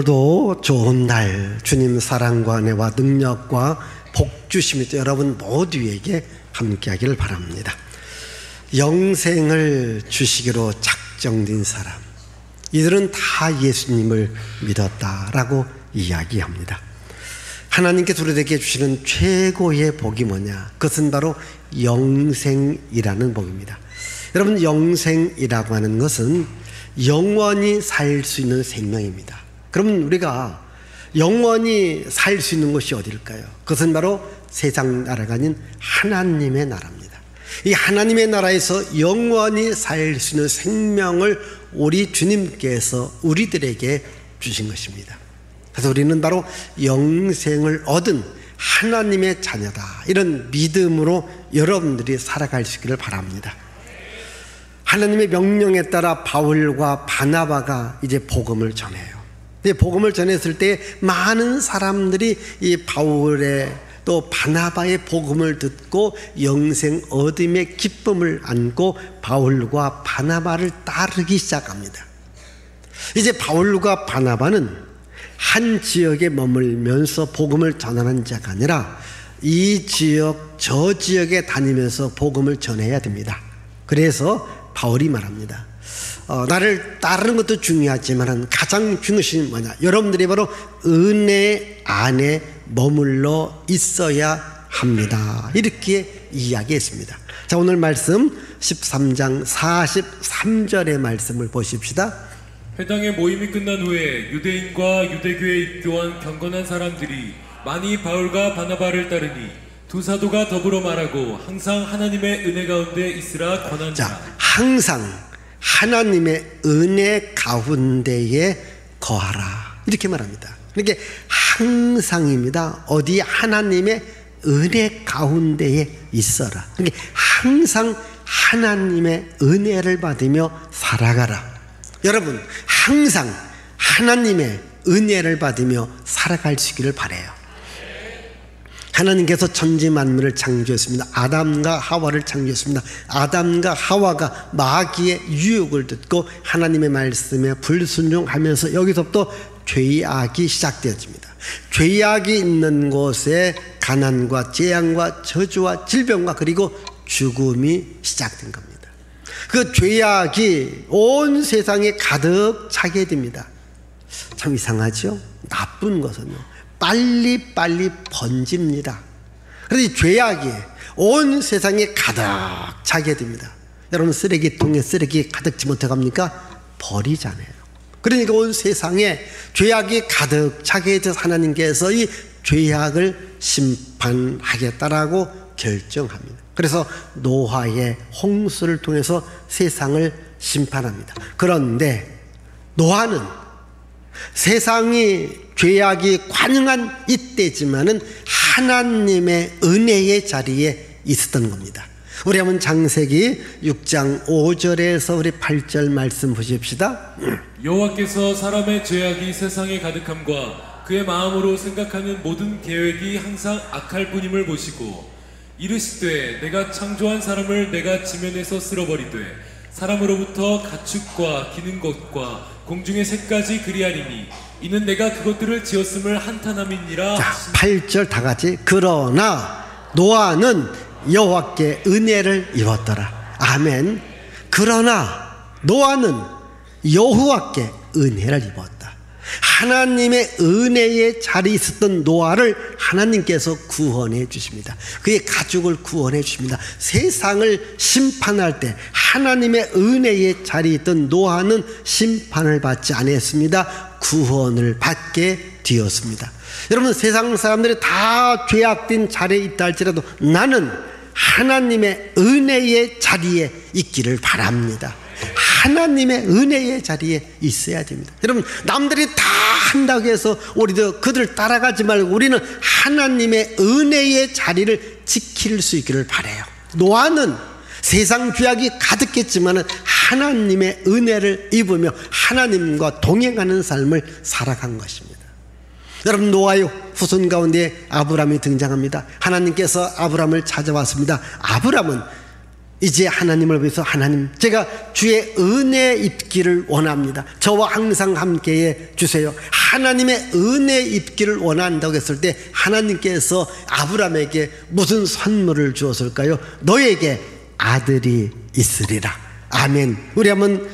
오늘도 좋은 날 주님 사랑과 은혜와 능력과 복 주심이 여러분 모두에게 함께하기를 바랍니다. 영생을 주시기로 작정된 사람, 이들은 다 예수님을 믿었다라고 이야기합니다. 하나님께서 우리에게 주시는 최고의 복이 뭐냐? 그것은 바로 영생이라는 복입니다. 여러분, 영생이라고 하는 것은 영원히 살 수 있는 생명입니다. 그러면 우리가 영원히 살 수 있는 곳이 어디일까요? 그것은 바로 세상 나라가 아닌 하나님의 나라입니다. 이 하나님의 나라에서 영원히 살 수 있는 생명을 우리 주님께서 우리들에게 주신 것입니다. 그래서 우리는 바로 영생을 얻은 하나님의 자녀다, 이런 믿음으로 여러분들이 살아갈 수 있기를 바랍니다. 하나님의 명령에 따라 바울과 바나바가 이제 복음을 전해요. 복음을 전했을 때 많은 사람들이 이 바울의 또 바나바의 복음을 듣고 영생 얻음의 기쁨을 안고 바울과 바나바를 따르기 시작합니다. 이제 바울과 바나바는 한 지역에 머물면서 복음을 전하는 자가 아니라 이 지역 저 지역에 다니면서 복음을 전해야 됩니다. 그래서 바울이 말합니다. 나를 따르는 것도 중요하지만 가장 중요한 것이 뭐냐? 여러분들이 바로 은혜 안에 머물러 있어야 합니다. 이렇게 이야기했습니다. 자, 오늘 말씀 13장 43절의 말씀을 보십시다. 회당의 모임이 끝난 후에 유대인과 유대교에 입교한 경건한 사람들이 많이 바울과 바나바를 따르니 두 사도가 더불어 말하고 항상 하나님의 은혜 가운데 있으라 권하니라. 자, 항상 하나님의 은혜 가운데에 거하라, 이렇게 말합니다. 이렇게 항상입니다. 어디? 하나님의 은혜 가운데에 있어라. 이렇게 항상 하나님의 은혜를 받으며 살아가라. 여러분, 항상 하나님의 은혜를 받으며 살아갈 수 있기를 바라요. 하나님께서 천지 만물을 창조했습니다. 아담과 하와를 창조했습니다. 아담과 하와가 마귀의 유혹을 듣고 하나님의 말씀에 불순종하면서 여기서부터 죄악이 시작되었습니다. 죄악이 있는 곳에 가난과 재앙과 저주와 질병과 그리고 죽음이 시작된 겁니다. 그 죄악이 온 세상에 가득 차게 됩니다. 참 이상하죠? 나쁜 것은요, 빨리빨리 번집니다. 그래서 이 죄악이 온 세상에 가득 차게 됩니다. 여러분, 쓰레기통에 쓰레기 가득 지면 어떻게 합니까? 버리잖아요. 그러니까 온 세상에 죄악이 가득 차게 돼서 하나님께서 이 죄악을 심판하겠다라고 결정합니다. 그래서 노아의 홍수를 통해서 세상을 심판합니다. 그런데 노아는 세상이 죄악이 관영한 이때지만은 하나님의 은혜의 자리에 있었던 겁니다. 우리 한번 창세기 6장 5절에서 우리 8절 말씀 보십시다. 여호와께서 사람의 죄악이 세상에 가득함과 그의 마음으로 생각하는 모든 계획이 항상 악할 뿐임을 보시고 이르시되 내가 창조한 사람을 내가 지면에서 쓸어버리되 사람으로부터 가축과 기는 것과 공중의 새까지 그리하리니 이는 내가 그것들을 지었음을 한탄함이니라. 자, 8절 다 같이. 그러나 노아는 여호와께 은혜를 입었더라. 아멘. 그러나 노아는 여호와께 은혜를 입었다. 하나님의 은혜의 자리에 있었던 노아를 하나님께서 구원해 주십니다. 그의 가족을 구원해 주십니다. 세상을 심판할 때 하나님의 은혜의 자리에 있던 노아는 심판을 받지 않았습니다. 구원을 받게 되었습니다. 여러분, 세상 사람들이 다 죄악된 자리에 있다 할지라도 나는 하나님의 은혜의 자리에 있기를 바랍니다. 하나님의 은혜의 자리에 있어야 됩니다. 여러분, 남들이 다 한다고 해서 우리도 그들을 따라가지 말고 우리는 하나님의 은혜의 자리를 지킬 수 있기를 바라요. 노아는 세상 죄악이 가득했지만 하나님의 은혜를 입으며 하나님과 동행하는 삶을 살아간 것입니다. 여러분, 노아의 후손 가운데 아브람이 등장합니다. 하나님께서 아브람을 찾아왔습니다. 아브람은 이제 하나님을 위해서 하나님, 제가 주의 은혜 입기를 원합니다. 저와 항상 함께해 주세요. 하나님의 은혜 입기를 원한다고 했을 때 하나님께서 아브라함에게 무슨 선물을 주었을까요? 너에게 아들이 있으리라. 아멘. 우리 한번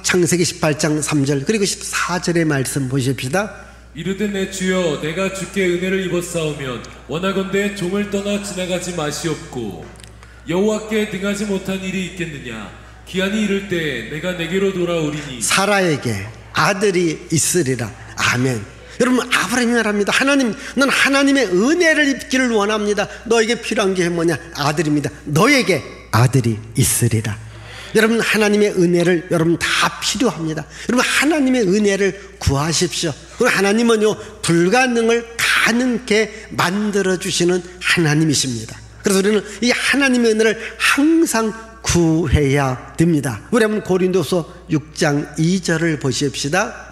창세기 18장 3절 그리고 14절의 말씀 보십시다. 이르되 내 주여 내가 주께 은혜를 입었사오면 원하건대 종을 떠나 지나가지 마시옵고 여호와께 등하지 못한 일이 있겠느냐. 기한이 이를 때 내가 내게로 돌아오리니 사라에게 아들이 있으리라. 아멘. 여러분, 아브라함이 말합니다. 하나님, 넌 하나님의 은혜를 입기를 원합니다. 너에게 필요한 게 뭐냐? 아들입니다. 너에게 아들이 있으리라. 여러분, 하나님의 은혜를 여러분 다 필요합니다. 여러분, 하나님의 은혜를 구하십시오. 그리고 하나님은요, 불가능을 가능케 만들어주시는 하나님이십니다. 그래서 우리는 이 하나님의 은혜를 항상 구해야 됩니다. 우리 한번 고린도서 6장 2절을 보십시다.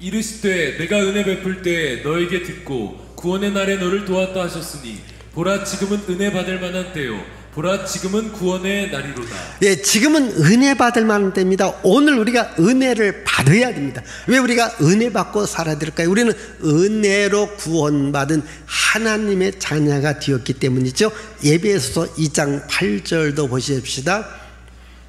이르시되 내가 은혜 베풀 때 너에게 듣고 구원의 날에 너를 도왔다 하셨으니 보라 지금은 은혜 받을 만한 때요 보라 지금은 구원의 날이로다. 예, 지금은 은혜 받을 만한 때입니다. 오늘 우리가 은혜를 받아야 됩니다. 왜 우리가 은혜 받고 살아야 될까요? 우리는 은혜로 구원받은 하나님의 자녀가 되었기 때문이죠. 에베소서 2장 8절도 보십시다.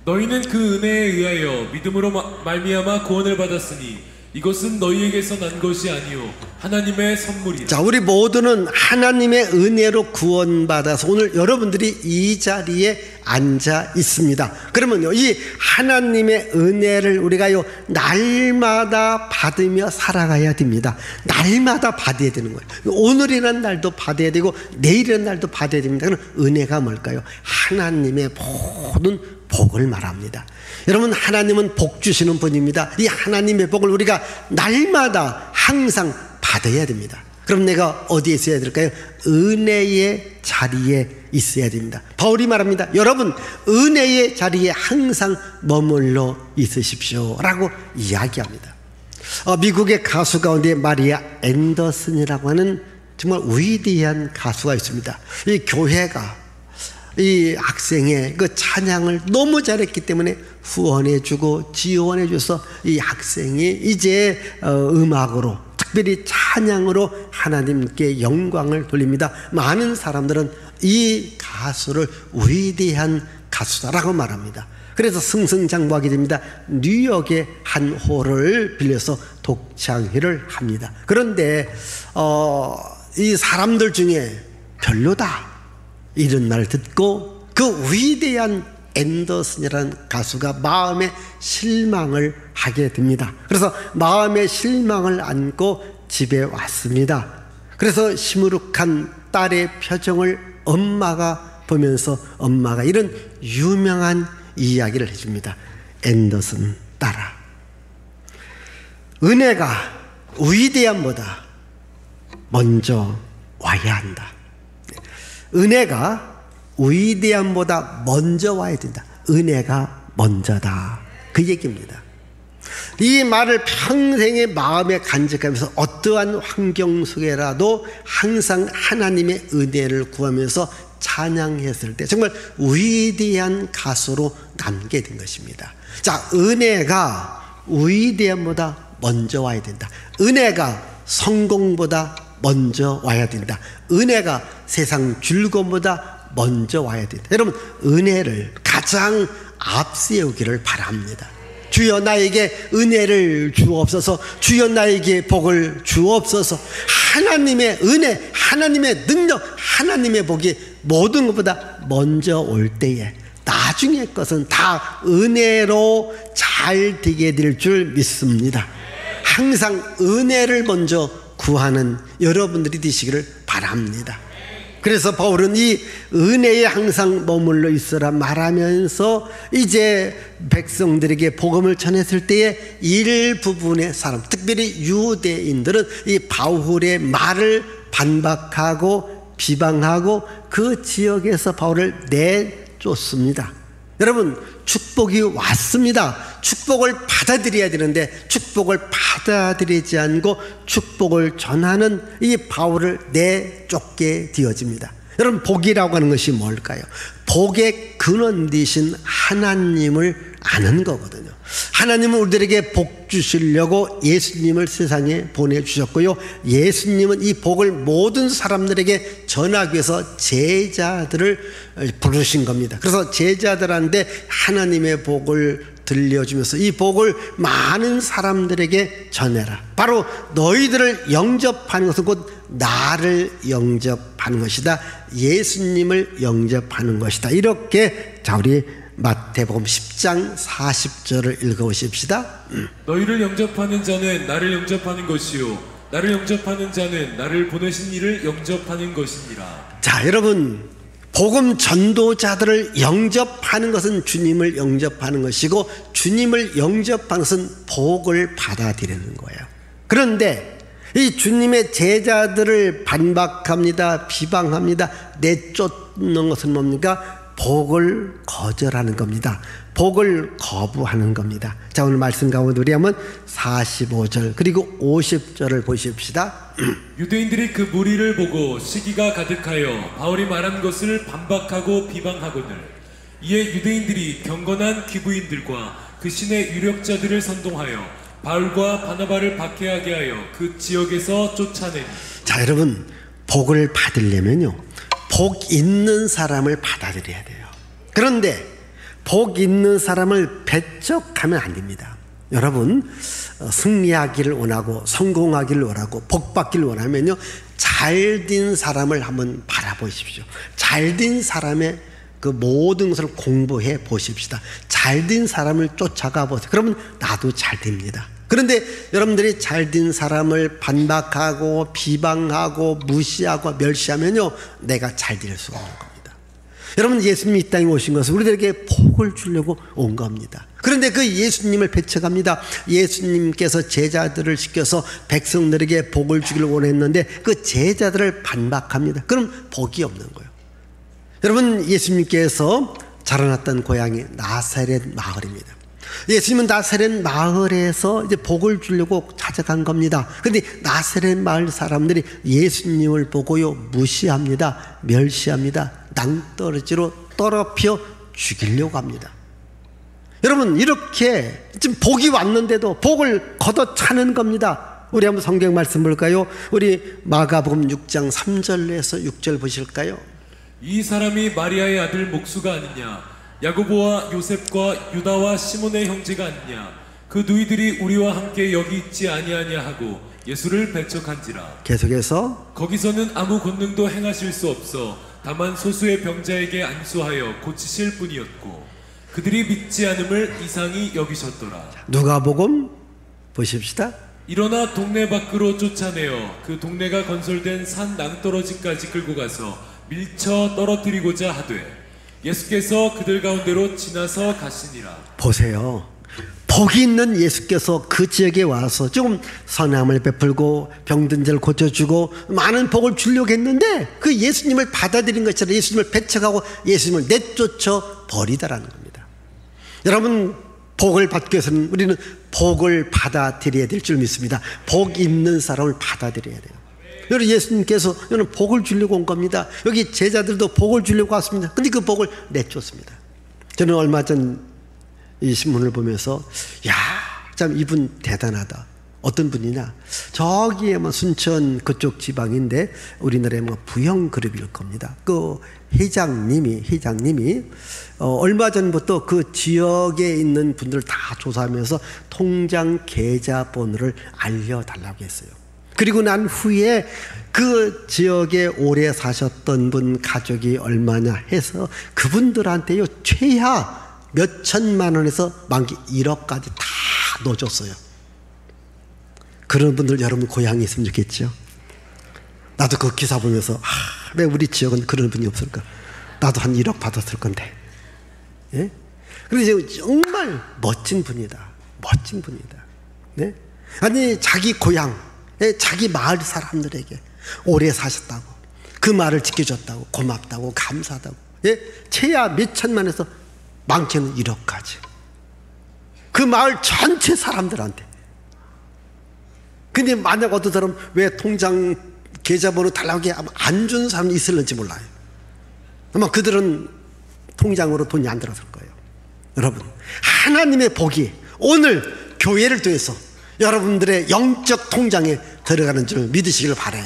너희는 그 은혜에 의하여 믿음으로 말미암아 구원을 받았으니 이것은 너희에게서 난 것이 아니요 하나님의 선물이라. 자, 우리 모두는 하나님의 은혜로 구원받아서 오늘 여러분들이 이 자리에 앉아 있습니다. 그러면요, 이 하나님의 은혜를 우리가요 날마다 받으며 살아가야 됩니다. 날마다 받아야 되는 거예요. 오늘이라는 날도 받아야 되고 내일이라는 날도 받아야 됩니다. 그럼 은혜가 뭘까요? 하나님의 모든 복을 말합니다. 여러분, 하나님은 복 주시는 분입니다. 이 하나님의 복을 우리가 날마다 항상 받아야 됩니다. 그럼 내가 어디에 있어야 될까요? 은혜의 자리에 있어야 됩니다. 바울이 말합니다. 여러분, 은혜의 자리에 항상 머물러 있으십시오 라고 이야기합니다. 미국의 가수 가운데 마리아 앤더슨이라고 하는 정말 위대한 가수가 있습니다. 이 교회가 이 학생의 그 찬양을 너무 잘했기 때문에 후원해주고 지원해줘서 이 학생이 이제 음악으로, 특별히 찬양으로 하나님께 영광을 돌립니다. 많은 사람들은 이 가수를 위대한 가수다라고 말합니다. 그래서 승승장구하게 됩니다. 뉴욕의 한 홀을 빌려서 독창회를 합니다. 그런데 이 사람들 중에 별로다 이런 말 듣고 그 위대한 앤더슨이라는 가수가 마음에 실망을 하게 됩니다. 그래서 마음에 실망을 안고 집에 왔습니다. 그래서 시무룩한 딸의 표정을 엄마가 보면서 엄마가 이런 유명한 이야기를 해줍니다. 앤더슨 딸아, 은혜가 위대함보다 먼저 와야 한다. 은혜가 위대함보다 먼저 와야 된다. 은혜가 먼저다. 그 얘기입니다. 이 말을 평생의 마음에 간직하면서 어떠한 환경 속에라도 항상 하나님의 은혜를 구하면서 찬양했을 때 정말 위대한 가수로 남게 된 것입니다. 자, 은혜가 위대함보다 먼저 와야 된다. 은혜가 성공보다 먼저 와야 된다. 은혜가 세상 즐거움보다 먼저 와야 된다. 여러분, 은혜를 가장 앞세우기를 바랍니다. 주여 나에게 은혜를 주옵소서. 주여 나에게 복을 주옵소서. 하나님의 은혜, 하나님의 능력, 하나님의 복이 모든 것보다 먼저 올 때에 나중의 것은 다 은혜로 잘 되게 될 줄 믿습니다. 항상 은혜를 먼저 구하는 여러분들이 되시기를 바랍니다. 그래서 바울은 이 은혜에 항상 머물러 있으라 말하면서 이제 백성들에게 복음을 전했을 때에 일부분의 사람, 특별히 유대인들은 이 바울의 말을 반박하고 비방하고 그 지역에서 바울을 내쫓습니다. 여러분, 축복이 왔습니다. 축복을 받아들여야 되는데 축복을 받아들이지 않고 축복을 전하는 이 바울을 내쫓게 되어집니다. 여러분, 복이라고 하는 것이 뭘까요? 복의 근원이신 하나님을 아는 거거든요. 하나님은 우리들에게 복 주시려고 예수님을 세상에 보내주셨고요, 예수님은 이 복을 모든 사람들에게 전하기 위해서 제자들을 부르신 겁니다. 그래서 제자들한테 하나님의 복을 들려주면서 이 복을 많은 사람들에게 전해라. 바로 너희들을 영접하는 것은 곧 나를 영접하는 것이다. 예수님을 영접하는 것이다. 이렇게, 자, 우리 마태복음 10장 40절을 읽어보십시다. 너희를 영접하는 자는 나를 영접하는 것이요 나를 영접하는 자는 나를 보내신 이를 영접하는 것이니라. 자, 여러분, 복음 전도자들을 영접하는 것은 주님을 영접하는 것이고, 주님을 영접하는 것은 복을 받아들이는 거예요. 그런데 이 주님의 제자들을 반박합니다, 비방합니다, 내쫓는 것은 뭡니까? 복을 거절하는 겁니다. 복을 거부하는 겁니다. 자, 오늘 말씀 가운데 우리 한번 45절 그리고 50절을 보십시다. 유대인들이 그 무리를 보고 시기가 가득하여 바울이 말한 것을 반박하고 비방하거늘 이에 유대인들이 경건한 귀부인들과 그 신의 유력자들을 선동하여 바울과 바나바를 박해하게 하여 그 지역에서 쫓아내니. 자, 여러분, 복을 받으려면요, 복 있는 사람을 받아들여야 돼요. 그런데 복 있는 사람을 배척하면 안 됩니다. 여러분, 승리하기를 원하고 성공하기를 원하고 복 받기를 원하면요, 잘된 사람을 한번 바라보십시오. 잘된 사람의 그 모든 것을 공부해 보십시다. 잘된 사람을 쫓아가 보세요. 그러면 나도 잘 됩니다. 그런데 여러분들이 잘된 사람을 반박하고 비방하고 무시하고 멸시하면요, 내가 잘 될 수가 없는 겁니다. 여러분, 예수님이 이 땅에 오신 것은 우리들에게 복을 주려고 온 겁니다. 그런데 그 예수님을 배척합니다. 예수님께서 제자들을 시켜서 백성들에게 복을 주기를 원했는데 그 제자들을 반박합니다. 그럼 복이 없는 거예요. 여러분, 예수님께서 자라났던 고향이 나사렛 마을입니다. 예수님은 나사렛 마을에서 이제 복을 주려고 찾아간 겁니다. 그런데 나사렛 마을 사람들이 예수님을 보고요, 무시합니다, 멸시합니다, 낭떠러지로 더럽혀 죽이려고 합니다. 여러분, 이렇게 지금 복이 왔는데도 복을 걷어차는 겁니다. 우리 한번 성경 말씀 볼까요? 우리 마가복음 6장 3절에서 6절 보실까요? 이 사람이 마리아의 아들 목수가 아니냐? 야고보와 요셉과 유다와 시몬의 형제가 아니냐? 그 누이들이 우리와 함께 여기 있지 아니하냐 하고 예수를 배척한지라. 계속해서 거기서는 아무 권능도 행하실 수 없어 다만 소수의 병자에게 안수하여 고치실 뿐이었고 그들이 믿지 않음을 이상히 여기셨더라. 누가복음 보십시다. 일어나 동네 밖으로 쫓아내어 그 동네가 건설된 산 낭떠러지까지 끌고 가서 밀쳐 떨어뜨리고자 하되 예수께서 그들 가운데로 지나서 가시니라. 보세요. 복이 있는 예수께서 그 지역에 와서 조금 선함을 베풀고 병든 자를 고쳐주고 많은 복을 주려고 했는데 그 예수님을 받아들인 것처럼 예수님을 배척하고 예수님을 내쫓아 버리다라는 겁니다. 여러분, 복을 받기 위해서는 우리는 복을 받아들여야 될 줄 믿습니다. 복 있는 사람을 받아들여야 돼요. 여러분, 예수님께서 여러분 복을 주려고 온 겁니다. 여기 제자들도 복을 주려고 왔습니다. 근데 그 복을 내쫓습니다. 저는 얼마 전 이 신문을 보면서 야, 참 이분 대단하다. 어떤 분이냐? 저기에만 순천 그쪽 지방인데 우리나라의 뭐 부영그룹일 겁니다. 그 회장님이 얼마 전부터 그 지역에 있는 분들을 다 조사하면서 통장 계좌번호를 알려달라고 했어요. 그리고 난 후에 그 지역에 오래 사셨던 분 가족이 얼마냐 해서 그분들한테요, 최하 몇 천만 원에서 만기 1억까지 다 넣어줬어요. 그런 분들 여러분 고향에 있으면 좋겠죠. 나도 그 기사 보면서 왜 우리 지역은 그런 분이 없을까? 나도 한 1억 받았을 건데. 예? 그런데 정말 멋진 분이다. 멋진 분이다. 네? 아니, 자기 고향, 자기 마을 사람들에게 오래 사셨다고, 그 말을 지켜줬다고, 고맙다고, 감사하다고, 예? 최하 몇 천만에서 많게는 1억까지. 그 마을 전체 사람들한테. 근데 만약 어떤 사람 왜 통장 계좌번호 달라고 안 준 사람이 있을는지 몰라요. 아마 그들은 통장으로 돈이 안 들어설 거예요. 여러분, 하나님의 복이 오늘 교회를 통해서 여러분들의 영적 통장에 들어가는 줄 믿으시길 바라요.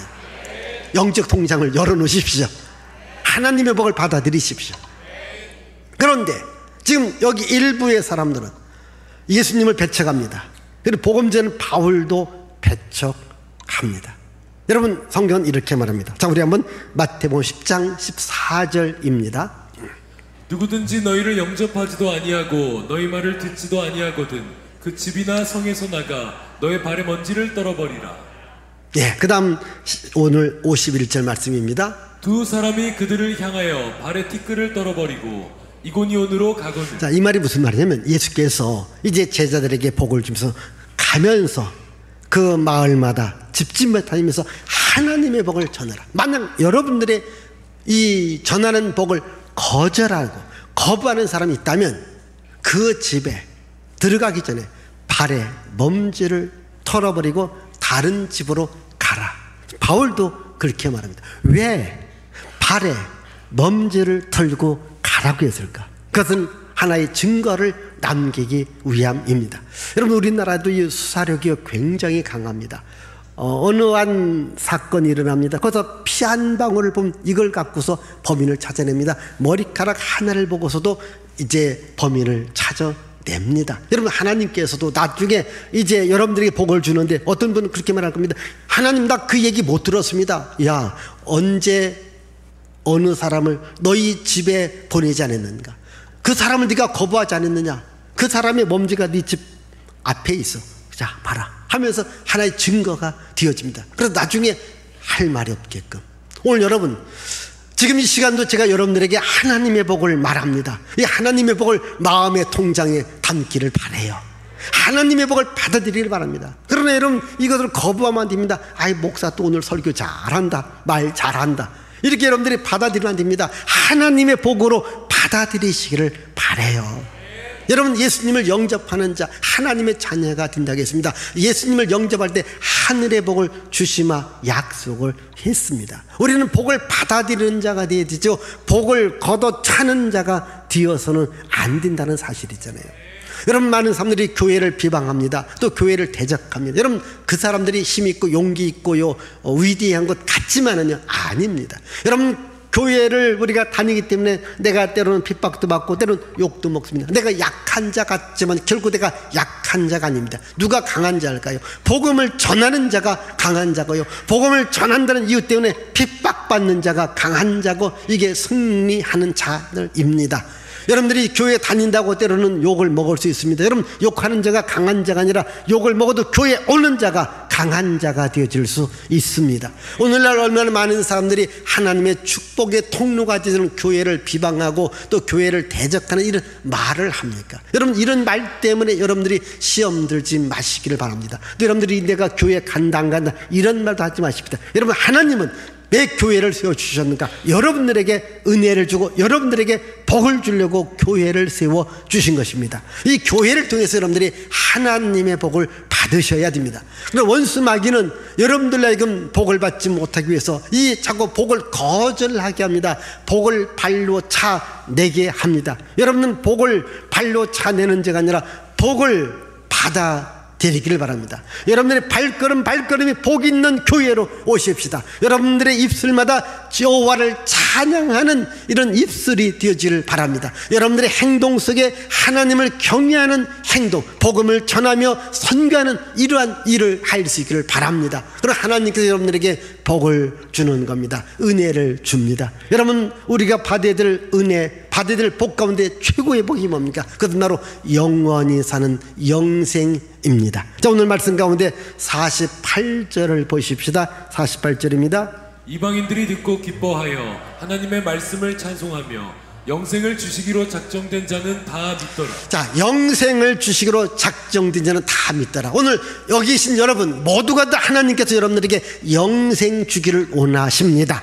영적 통장을 열어놓으십시오. 하나님의 복을 받아들이십시오. 그런데 지금 여기 일부의 사람들은 예수님을 배척합니다. 그리고 복음제는 바울도 배척합니다. 여러분, 성경은 이렇게 말합니다. 자, 우리 한번 마태복음 10장 14절입니다. 누구든지 너희를 영접하지도 아니하고 너희 말을 듣지도 아니하거든 그 집이나 성에서 나가 너의 발의 먼지를 떨어버리라. 예, 그 다음 오늘 51절 말씀입니다. 두 사람이 그들을 향하여 발의 티끌을 떨어버리고 이고니온으로 가거든. 자, 이 말이 무슨 말이냐면 예수께서 이제 제자들에게 복을 주면서 가면서 그 마을마다 집집마다 다니면서 하나님의 복을 전하라. 만약 여러분들의 이 전하는 복을 거절하고 거부하는 사람이 있다면 그 집에 들어가기 전에 발에 먼지를 털어버리고 다른 집으로 가라. 바울도 그렇게 말합니다. 왜 발에 먼지를 털고 가라고 했을까? 그것은 하나의 증거를 남기기 위함입니다. 여러분, 우리나라도 이 수사력이 굉장히 강합니다. 어느 한 사건이 일어납니다. 거기서 피 한 방울을 보면 이걸 갖고서 범인을 찾아냅니다. 머리카락 하나를 보고서도 이제 범인을 찾아냅니다. 여러분, 하나님께서도 나중에 이제 여러분들에게 복을 주는데 어떤 분은 그렇게 말할 겁니다. 하나님, 나 그 얘기 못 들었습니다. 야, 언제 어느 사람을 너희 집에 보내지 않았는가? 그 사람을 네가 거부하지 않았느냐? 그 사람의 먼지가 네 집 앞에 있어. 자, 봐라 하면서 하나의 증거가 되어집니다. 그래서 나중에 할 말이 없게끔. 오늘 여러분, 지금 이 시간도 제가 여러분들에게 하나님의 복을 말합니다. 이 하나님의 복을 마음의 통장에 담기를 바라요. 하나님의 복을 받아들이길 바랍니다. 그러나 여러분, 이것을 거부하면 안 됩니다. 아이, 목사 또 오늘 설교 잘한다, 말 잘한다, 이렇게 여러분들이 받아들이면 안 됩니다. 하나님의 복으로 받아들이시기를 바라요. 여러분, 예수님을 영접하는 자, 하나님의 자녀가 된다고 했습니다. 예수님을 영접할 때 하늘의 복을 주시마 약속을 했습니다. 우리는 복을 받아들이는 자가 되어야 되죠. 복을 걷어차는 자가 되어서는 안 된다는 사실이잖아요. 여러분, 많은 사람들이 교회를 비방합니다. 또 교회를 대적합니다. 여러분, 그 사람들이 힘 있고 용기 있고요, 위대한 것 같지만은요, 아닙니다. 여러분, 교회를 우리가 다니기 때문에 내가 때로는 핍박도 받고 때로는 욕도 먹습니다. 내가 약한 자 같지만 결국 내가 약한 자가 아닙니다. 누가 강한 자일까요? 복음을 전하는 자가 강한 자고요, 복음을 전한다는 이유 때문에 핍박받는 자가 강한 자고, 이게 승리하는 자들입니다. 여러분들이 교회 다닌다고 때로는 욕을 먹을 수 있습니다. 여러분, 욕하는 자가 강한 자가 아니라 욕을 먹어도 교회 오는 자가 강한 자가 되어질 수 있습니다. 오늘날 얼마나 많은 사람들이 하나님의 축복의 통로가 되는 교회를 비방하고 또 교회를 대적하는 이런 말을 합니까? 여러분, 이런 말 때문에 여러분들이 시험 들지 마시기를 바랍니다. 또 여러분들이 내가 교회 간다 안 간다 이런 말도 하지 마십시다. 여러분, 하나님은 왜 교회를 세워주셨는가? 여러분들에게 은혜를 주고 여러분들에게 복을 주려고 교회를 세워주신 것입니다. 이 교회를 통해서 여러분들이 하나님의 복을 받으셔야 됩니다. 그런데 원수 마귀는 여러분들에게 복을 받지 못하기 위해서 이 자꾸 복을 거절하게 합니다. 복을 발로 차내게 합니다. 여러분은 복을 발로 차내는 자가 아니라 복을 받아들이기를 바랍니다. 여러분들의 발걸음이 복 있는 교회로 오십시다. 여러분들의 입술마다 여호와를 찬양하는 이런 입술이 되어지를 바랍니다. 여러분들의 행동 속에 하나님을 경외하는 행동, 복음을 전하며 선교하는 이러한 일을 할 수 있기를 바랍니다. 그럼 하나님께서 여러분들에게 복을 주는 겁니다. 은혜를 줍니다. 여러분, 우리가 받아야 될 은혜, 받아야 될 복 가운데 최고의 복이 뭡니까? 그것은 바로 영원히 사는 영생입니다. 자, 오늘 말씀 가운데 48절을 보십시다. 48절입니다. 이방인들이 듣고 기뻐하여 하나님의 말씀을 찬송하며 영생을 주시기로 작정된 자는 다 믿더라. 자, 영생을 주시기로 작정된 자는 다 믿더라. 오늘 여기 계신 여러분 모두가 다 하나님께서 여러분들에게 영생 주기를 원하십니다.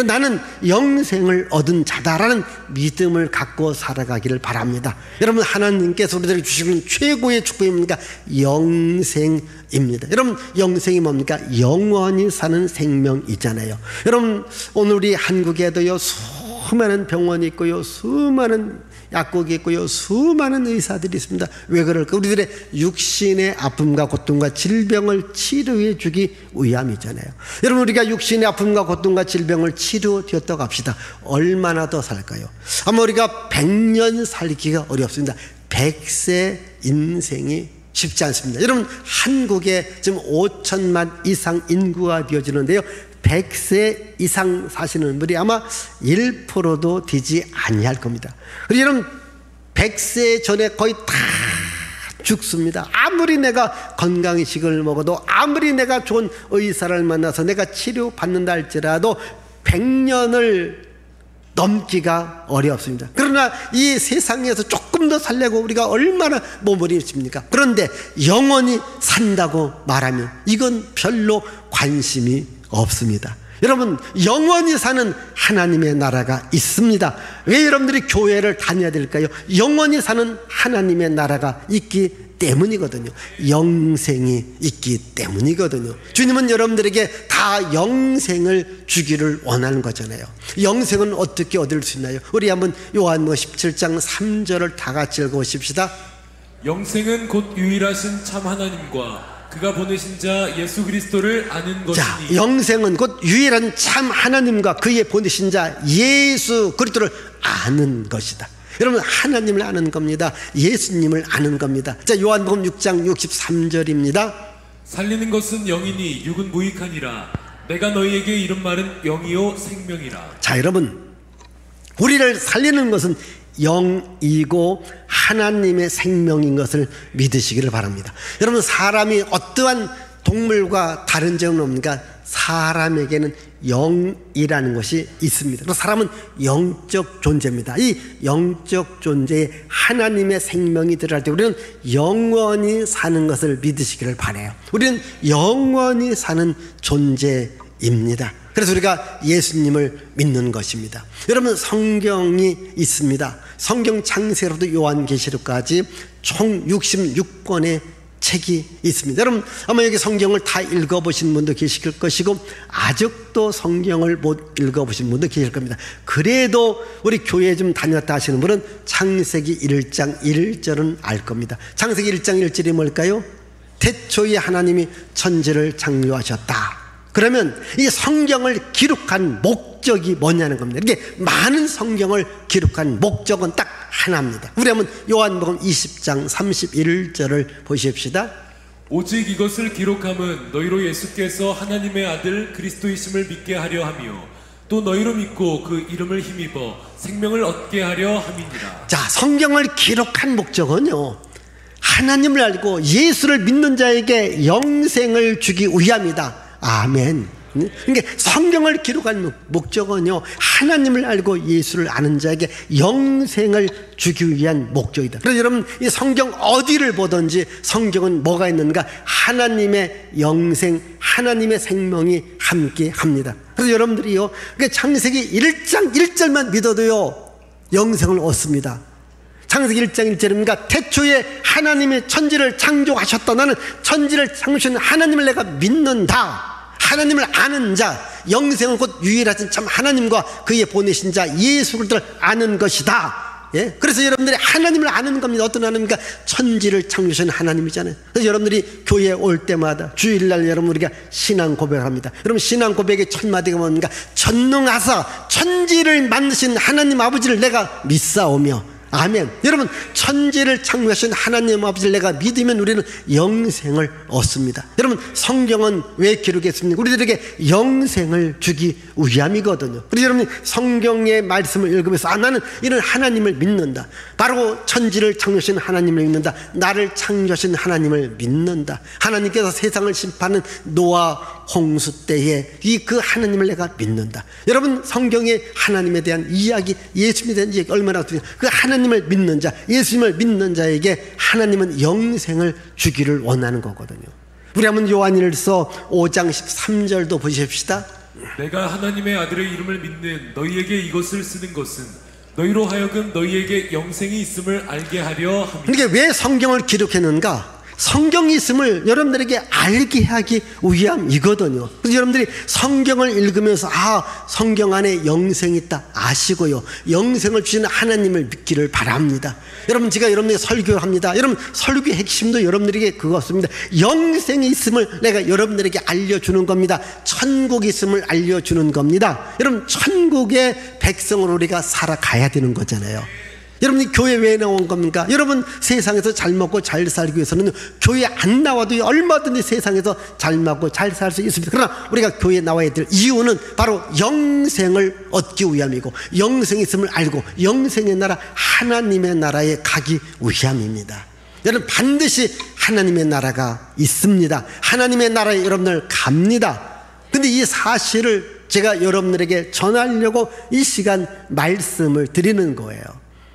나는 영생을 얻은 자다라는 믿음을 갖고 살아가기를 바랍니다. 여러분, 하나님께서 우리들에게 주시는 최고의 축복입니까? 영생입니다. 여러분, 영생이 뭡니까? 영원히 사는 생명이잖아요. 여러분, 오늘 우리 한국에도요 수많은 병원이 있고요, 수많은 약국이 있고요, 수많은 의사들이 있습니다. 왜 그럴까? 우리들의 육신의 아픔과 고통과 질병을 치료해 주기 위함이잖아요. 여러분, 우리가 육신의 아픔과 고통과 질병을 치료되었다고 합시다. 얼마나 더 살까요? 아마 우리가 100년 살기가 어렵습니다. 100세 인생이 쉽지 않습니다. 여러분, 한국에 지금 5천만 이상 인구가 되어지는데요, 100세 이상 사시는 분이 아마 1%도 되지 아니할 겁니다. 그리고 여러분, 100세 전에 거의 다 죽습니다. 아무리 내가 건강식을 먹어도, 아무리 내가 좋은 의사를 만나서 내가 치료받는다 할지라도 100년을 넘기가 어렵습니다. 그러나 이 세상에서 조금 더 살려고 우리가 얼마나 몸부림칩니까? 그런데 영원히 산다고 말하면 이건 별로 관심이 없습니다. 여러분, 영원히 사는 하나님의 나라가 있습니다. 왜 여러분들이 교회를 다녀야 될까요? 영원히 사는 하나님의 나라가 있기 때문이거든요. 영생이 있기 때문이거든요. 주님은 여러분들에게 다 영생을 주기를 원하는 거잖아요. 영생은 어떻게 얻을 수 있나요? 우리 한번 요한복음 17장 3절을 다 같이 읽어보십시다. 영생은 곧 유일하신 참 하나님과 그가 보내신 자 예수 그리스도를 아는 것이니. 자, 영생은 곧 유일한 참 하나님과 그의 보내신 자 예수 그리스도를 아는 것이다. 여러분, 하나님을 아는 겁니다. 예수님을 아는 겁니다. 자, 요한복음 6장 63절입니다. 살리는 것은 영이니 육은 무익하니라. 내가 너희에게 이른 말은 영이요 생명이라. 자, 여러분, 우리를 살리는 것은 영이고 하나님의 생명인 것을 믿으시기를 바랍니다. 여러분, 사람이 어떠한 동물과 다른 점은 없는가? 사람에게는 영이라는 것이 있습니다. 사람은 영적 존재입니다. 이 영적 존재에 하나님의 생명이 들어갈 때 우리는 영원히 사는 것을 믿으시기를 바라요. 우리는 영원히 사는 존재입니다. 그래서 우리가 예수님을 믿는 것입니다. 여러분, 성경이 있습니다. 성경 창세로부터 요한계시록까지 총 66권의 책이 있습니다. 여러분, 아마 여기 성경을 다 읽어보신 분도 계실 것이고 아직도 성경을 못 읽어보신 분도 계실 겁니다. 그래도 우리 교회 좀 다녔다 하시는 분은 창세기 1장 1절은 알 겁니다. 창세기 1장 1절이 뭘까요? 태초에 하나님이 천지를 창조하셨다. 그러면 이 성경을 기록한 목적이 뭐냐는 겁니다. 이게 많은 성경을 기록한 목적은 딱 하나입니다. 우리 한번 요한복음 20장 31절을 보십시다. 오직 이것을 기록함은 너희로 예수께서 하나님의 아들 그리스도이심을 믿게 하려 하며 또 너희로 믿고 그 이름을 힘입어 생명을 얻게 하려 함이니라. 자, 성경을 기록한 목적은요, 하나님을 알고 예수를 믿는 자에게 영생을 주기 위함이다. 아멘. 그러니까 성경을 기록한 목적은요, 하나님을 알고 예수를 아는 자에게 영생을 주기 위한 목적이다. 그래서 여러분, 이 성경 어디를 보든지 성경은 뭐가 있는가? 하나님의 영생, 하나님의 생명이 함께 합니다. 그래서 여러분들이요, 창세기 1장 1절만 믿어도요 영생을 얻습니다. 창세기 1장 1절입니까? 태초에 하나님이 천지를 창조하셨다. 나는 천지를 창조하신 하나님을 내가 믿는다. 하나님을 아는 자, 영생은 곧 유일하신 참 하나님과 그의 보내신 자 예수 그리스도를 아는 것이다. 예? 그래서 여러분들이 하나님을 아는 겁니다. 어떤 하나님입니까? 천지를 창조하신 하나님이잖아요. 그래서 여러분들이 교회에 올 때마다 주일날 여러분 우리가 신앙 고백을 합니다. 여러분, 신앙 고백의 첫 마디가 뭡니까? 전능하사 천지를 만드신 하나님 아버지를 내가 믿사오며. 아멘. 여러분, 천지를 창조하신 하나님 아버지를 내가 믿으면 우리는 영생을 얻습니다. 여러분, 성경은 왜 기록했습니까? 우리들에게 영생을 주기 위함이거든요. 그래서 여러분, 성경의 말씀을 읽으면서 나는 이런 하나님을 믿는다. 바로 천지를 창조하신 하나님을 믿는다. 나를 창조하신 하나님을 믿는다. 하나님께서 세상을 심판하는 노아 홍수 때에 그 하나님을 내가 믿는다. 여러분, 성경의 하나님에 대한 이야기, 예수님에 대한 이야기 얼마나 그 하나님을 믿는 자, 예수님을 믿는 자에게 하나님은 영생을 주기를 원하는 거거든요. 우리 한번 요한일서 5장 13절도 보십시다. 내가 하나님의 아들의 이름을 믿는 너희에게 이것을 쓰는 것은 너희로 하여금 너희에게 영생이 있음을 알게 하려 함이라. 그러니까 왜 성경을 기록했는가? 성경이 있음을 여러분들에게 알게 하기 위함이거든요. 그래서 여러분들이 성경을 읽으면서 성경 안에 영생이 있다 아시고요, 영생을 주시는 하나님을 믿기를 바랍니다. 여러분, 제가 여러분에게 설교를 합니다. 여러분, 설교의 핵심도 여러분들에게 그것입니다. 영생이 있음을 내가 여러분들에게 알려주는 겁니다. 천국이 있음을 알려주는 겁니다. 여러분, 천국의 백성으로 우리가 살아가야 되는 거잖아요. 여러분이 교회 왜 나온 겁니까? 여러분, 세상에서 잘 먹고 잘 살기 위해서는 교회 안 나와도 얼마든지 세상에서 잘 먹고 잘 살 수 있습니다. 그러나 우리가 교회에 나와야 될 이유는 바로 영생을 얻기 위함이고, 영생이 있음을 알고 영생의 나라, 하나님의 나라에 가기 위함입니다. 여러분, 반드시 하나님의 나라가 있습니다. 하나님의 나라에 여러분들 갑니다. 근데 이 사실을 제가 여러분들에게 전하려고 이 시간 말씀을 드리는 거예요.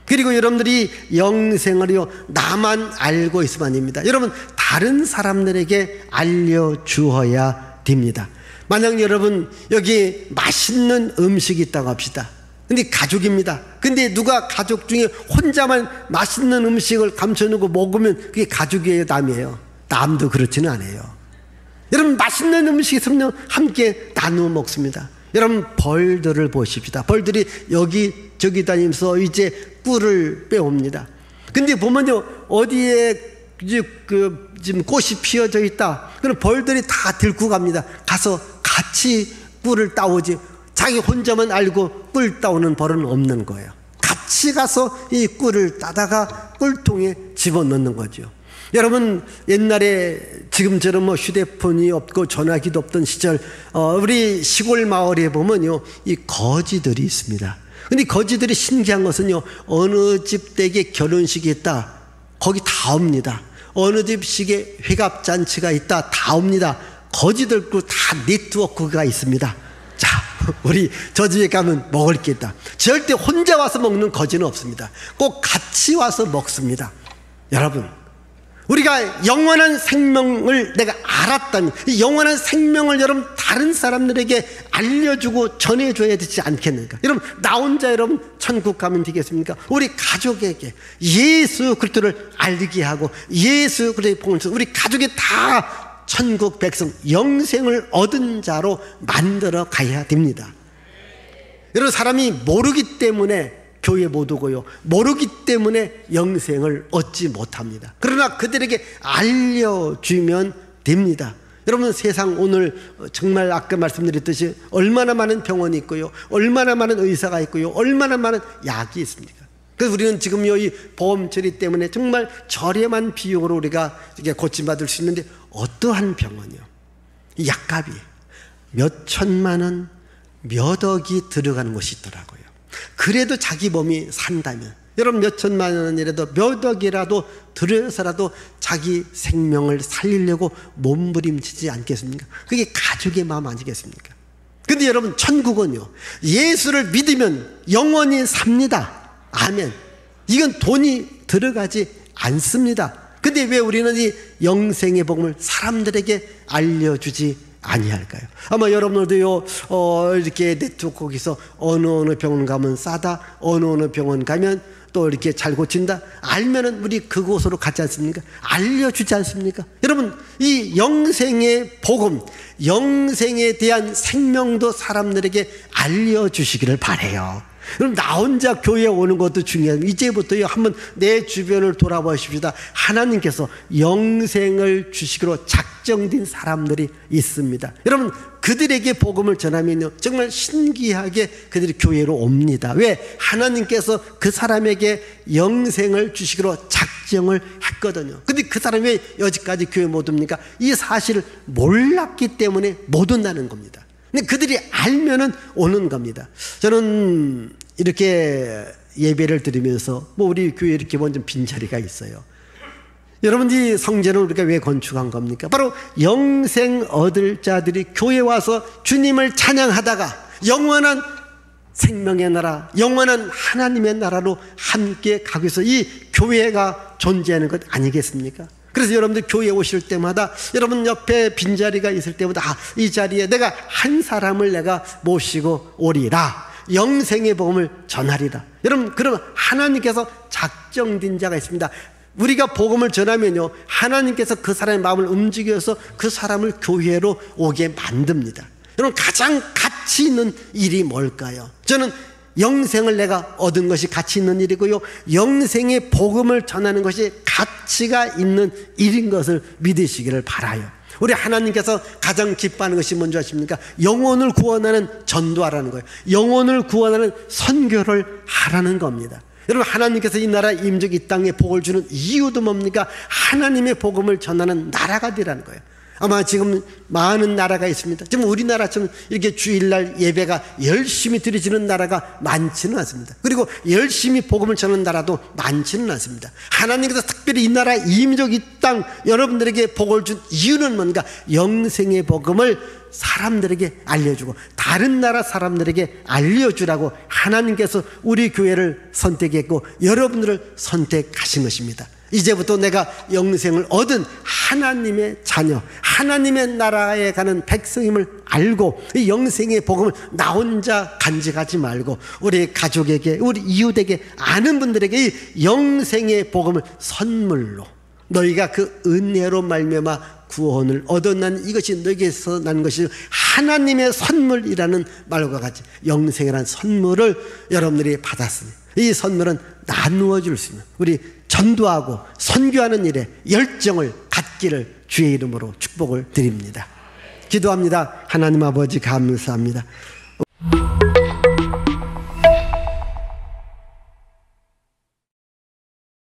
그리고 여러분들이 영생을요, 나만 알고 있으면 아닙니다. 여러분, 다른 사람들에게 알려주어야 됩니다. 만약 여러분 여기 맛있는 음식이 있다고 합시다. 근데 가족입니다. 근데 누가 가족 중에 혼자만 맛있는 음식을 감춰놓고 먹으면 그게 가족이에요, 남이에요? 남도 그렇지는 않아요. 여러분, 맛있는 음식이 있으면 함께 나누어 먹습니다. 여러분, 벌들을 보십시다. 벌들이 여기저기 다니면서 이제 꿀을 빼옵니다. 근데 보면요, 어디에 지금 꽃이 피어져 있다. 그럼 벌들이 다 들고 갑니다. 가서 같이 꿀을 따오지. 자기 혼자만 알고 꿀 따오는 벌은 없는 거예요. 같이 가서 이 꿀을 따다가 꿀통에 집어넣는 거죠. 여러분, 옛날에 지금처럼 휴대폰이 없고 전화기도 없던 시절, 우리 시골 마을에 보면요, 이 거지들이 있습니다. 근데 거지들이 신기한 것은요, 어느 집 댁에 결혼식이 있다, 거기 다 옵니다. 어느 집식에 회갑잔치가 있다, 다 옵니다. 거지들도 다 네트워크가 있습니다. 자, 우리 저 집에 가면 먹을 게 있다. 절대 혼자 와서 먹는 거지는 없습니다. 꼭 같이 와서 먹습니다. 여러분, 우리가 영원한 생명을 내가 알았다면, 이 영원한 생명을 여러분 다른 사람들에게 알려주고 전해줘야 되지 않겠는가? 여러분, 나 혼자 여러분 천국 가면 되겠습니까? 우리 가족에게 예수 그리스도를 알게 하고 예수 그리스도의 복음을 우리 가족이 다 천국 백성, 영생을 얻은 자로 만들어 가야 됩니다. 여러분, 사람이 모르기 때문에 교회 못 오고요, 모르기 때문에 영생을 얻지 못합니다. 그러나 그들에게 알려주면 됩니다. 여러분, 세상 오늘 정말 아까 말씀드렸듯이 얼마나 많은 병원이 있고요, 얼마나 많은 의사가 있고요, 얼마나 많은 약이 있습니까? 그래서 우리는 지금요, 이 보험 처리 때문에 정말 저렴한 비용으로 우리가 이렇게 고침받을 수 있는데, 어떠한 병원이요, 이 약값이 몇 천만 원, 몇 억이 들어가는 곳이 있더라고요. 그래도 자기 몸이 산다면, 여러분, 몇 천만 원이라도 몇 억이라도 들여서라도 자기 생명을 살리려고 몸부림치지 않겠습니까? 그게 가족의 마음 아니겠습니까? 근데 여러분, 천국은요, 예수를 믿으면 영원히 삽니다. 아멘. 이건 돈이 들어가지 않습니다. 근데 왜 우리는 이 영생의 복음을 사람들에게 알려주지 아니할까요? 아마 여러분들도요, 이렇게 네트워크에서 어느 병원 가면 싸다, 어느 병원 가면 또 이렇게 잘 고친다, 알면은 우리 그곳으로 가지 않습니까? 알려주지 않습니까? 여러분, 이 영생의 복음, 영생에 대한 생명도 사람들에게 알려주시기를 바라요. 그럼 나 혼자 교회에 오는 것도 중요해요. 이제부터요, 한번 내 주변을 돌아보십시다. 하나님께서 영생을 주시기로 작정된 사람들이 있습니다. 여러분, 그들에게 복음을 전하면요, 정말 신기하게 그들이 교회로 옵니다. 왜? 하나님께서 그 사람에게 영생을 주시기로 작정을 했거든요. 근데 그 사람이 왜 여지까지 교회 못 옵니까? 이 사실을 몰랐기 때문에 못 온다는 겁니다. 근데 그들이 알면은 오는 겁니다. 저는 이렇게 예배를 드리면서 우리 교회에 이렇게 완전 빈자리가 있어요. 여러분, 이 성전을 우리가 왜 건축한 겁니까? 바로 영생 얻을 자들이 교회에 와서 주님을 찬양하다가 영원한 생명의 나라, 영원한 하나님의 나라로 함께 가기 위해서 이 교회가 존재하는 것 아니겠습니까? 그래서 여러분들 교회에 오실 때마다 여러분 옆에 빈자리가 있을 때마다 이 자리에 내가 한 사람을 내가 모시고 오리라, 영생의 복음을 전하리라. 여러분, 그럼 하나님께서 작정된 자가 있습니다. 우리가 복음을 전하면요, 하나님께서 그 사람의 마음을 움직여서 그 사람을 교회로 오게 만듭니다. 여러분, 가장 가치 있는 일이 뭘까요? 저는 영생을 내가 얻은 것이 가치 있는 일이고요, 영생의 복음을 전하는 것이 가치가 있는 일인 것을 믿으시기를 바라요. 우리 하나님께서 가장 기뻐하는 것이 뭔지 아십니까? 영혼을 구원하는 전도하라는 거예요. 영혼을 구원하는 선교를 하라는 겁니다. 여러분, 하나님께서 이 나라 임적 이 땅에 복을 주는 이유도 뭡니까? 하나님의 복음을 전하는 나라가 되라는 거예요. 아마 지금 많은 나라가 있습니다. 지금 우리나라처럼 이렇게 주일날 예배가 열심히 드려지는 나라가 많지는 않습니다. 그리고 열심히 복음을 전하는 나라도 많지는 않습니다. 하나님께서 특별히 이 나라 이민족 이 땅 여러분들에게 복을 준 이유는 뭔가? 영생의 복음을 사람들에게 알려주고 다른 나라 사람들에게 알려주라고 하나님께서 우리 교회를 선택했고 여러분들을 선택하신 것입니다. 이제부터 내가 영생을 얻은 하나님의 자녀, 하나님의 나라에 가는 백성임을 알고 이 영생의 복음을 나 혼자 간직하지 말고 우리 가족에게, 우리 이웃에게, 아는 분들에게 이 영생의 복음을 선물로, 너희가 그 은혜로 말미암아 구원을 얻었나니 이것이 너에게서 난 것이 하나님의 선물이라는 말과 같이 영생이라는 선물을 여러분들이 받았으니 이 선물은 나누어 줄 수 있는, 우리 전도하고 선교하는 일에 열정을 갖기를 주의 이름으로 축복을 드립니다. 기도합니다. 하나님 아버지, 감사합니다.